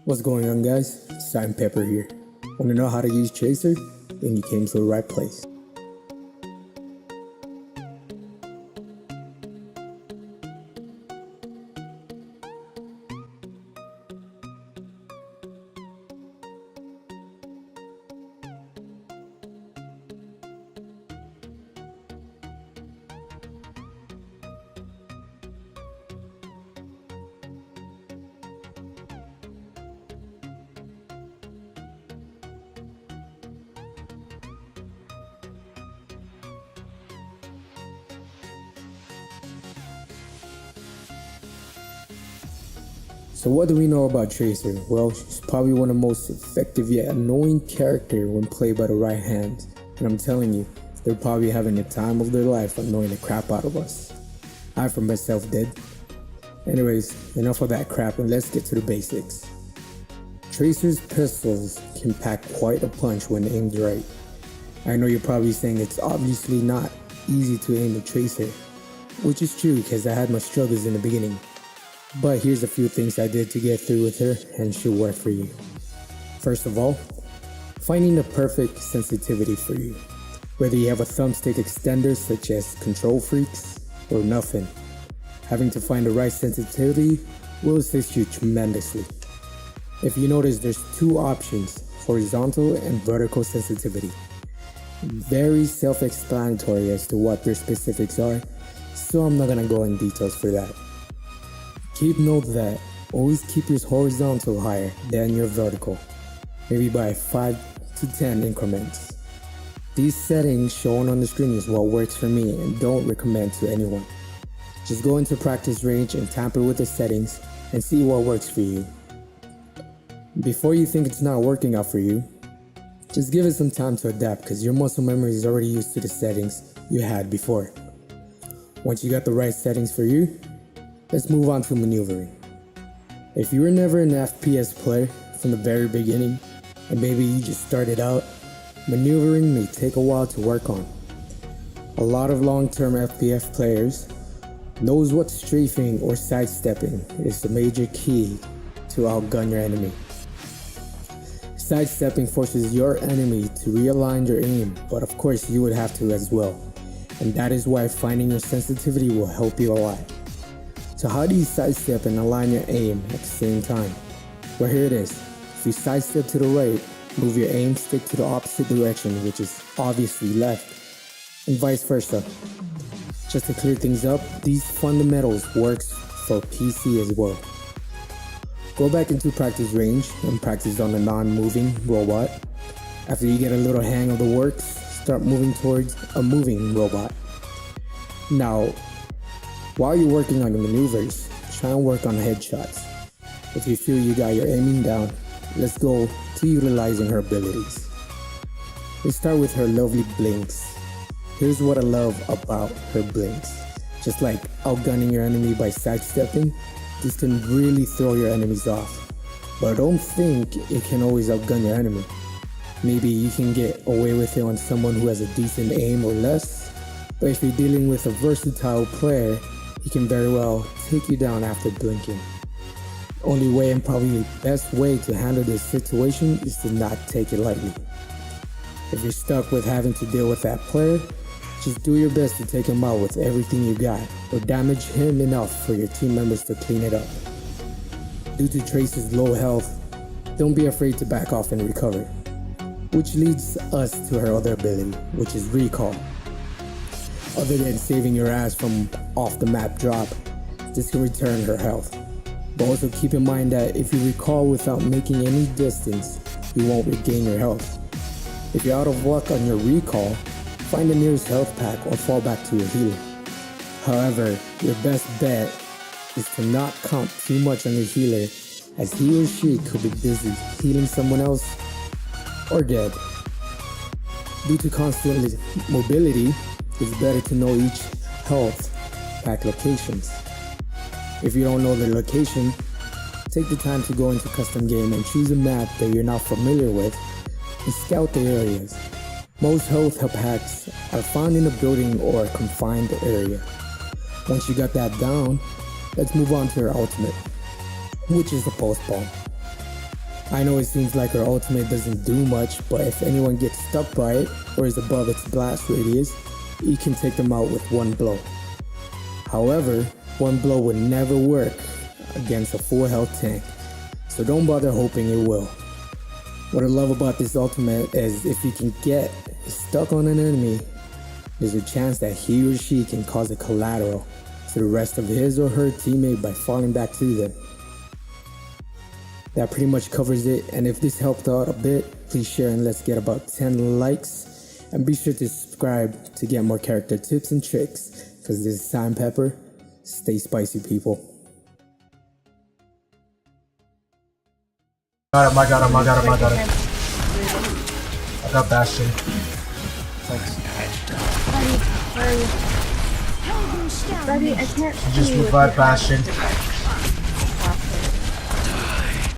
What's going on, guys? Simon Pepper here. Want to know how to use Tracer? Then you came to the right place. So what do we know about Tracer? Well, she's probably one of the most effective yet annoying character when played by the right hand. And I'm telling you, they're probably having the time of their life annoying the crap out of us. I for myself did. Anyways, enough of that crap and let's get to the basics. Tracer's pistols can pack quite a punch when aimed right. I know you're probably saying it's obviously not easy to aim a Tracer, which is true because I had my struggles in the beginning. But here's a few things I did to get through with her and should work for you. First of all, finding the perfect sensitivity for you. Whether you have a thumbstick extender such as Control Freaks or nothing, having to find the right sensitivity will assist you tremendously. If you notice, there's two options, horizontal and vertical sensitivity. Very self-explanatory as to what their specifics are, so I'm not gonna go in details for that. Keep note that always keep your horizontal higher than your vertical, maybe by 5 to 10 increments. These settings shown on the screen is what works for me and don't recommend to anyone. Just go into practice range and tamper with the settings and see what works for you. Before you think it's not working out for you, just give it some time to adapt because your muscle memory is already used to the settings you had before. Once you got the right settings for you, let's move on to maneuvering. If you were never an FPS player from the very beginning, and maybe you just started out, maneuvering may take a while to work on. A lot of long-term FPS players knows what strafing or sidestepping is the major key to outgun your enemy. Sidestepping forces your enemy to realign your aim, but of course you would have to as well. And that is why finding your sensitivity will help you a lot. So how do you sidestep and align your aim at the same time? Well, here it is. If you sidestep to the right, move your aim stick to the opposite direction, which is obviously left, and vice versa. Just to clear things up, these fundamentals works for PC as well. Go back into practice range and practice on a non-moving robot. After you get a little hang of the works, start moving towards a moving robot. Now, while you're working on your maneuvers, try and work on headshots. If you feel you got your aiming down, let's go to utilizing her abilities. Let's start with her lovely blinks. Here's what I love about her blinks. Just like outgunning your enemy by sidestepping, this can really throw your enemies off. But don't think it can always outgun your enemy. Maybe you can get away with it on someone who has a decent aim or less, but if you're dealing with a versatile player, he can very well take you down after blinking. Only way and probably the best way to handle this situation is to not take it lightly. If you're stuck with having to deal with that player, just do your best to take him out with everything you got, or damage him enough for your team members to clean it up. Due to Tracer's low health, don't be afraid to back off and recover. Which leads us to her other ability, which is recall. Other than saving your ass from off the map drop, this can return her health. But also keep in mind that if you recall without making any distance, you won't regain your health. If you're out of luck on your recall, find the nearest health pack or fall back to your healer. However, your best bet is to not count too much on your healer, as he or she could be busy healing someone else or dead. Due to constant mobility, it's better to know each health pack locations. If you don't know the location, take the time to go into custom game and choose a map that you're not familiar with and scout the areas. Most health packs are found in a building or a confined area. Once you got that down, let's move on to your ultimate, which is the pulse bomb. I know it seems like her ultimate doesn't do much, but if anyone gets stuck by it or is above its blast radius, you can take them out with one blow. However, one blow would never work against a full health tank, so don't bother hoping it will. What I love about this ultimate is if you can get stuck on an enemy, there's a chance that he or she can cause a collateral to the rest of his or her teammate by falling back to them. That pretty much covers it, and if this helped out a bit, please share and let's get about 10 likes. And be sure to subscribe to get more character tips and tricks, because this is Time Pepper. Stay spicy, people. I got him. I got Bastion. Thanks. Buddy, I can't see Just you. revive Bastion.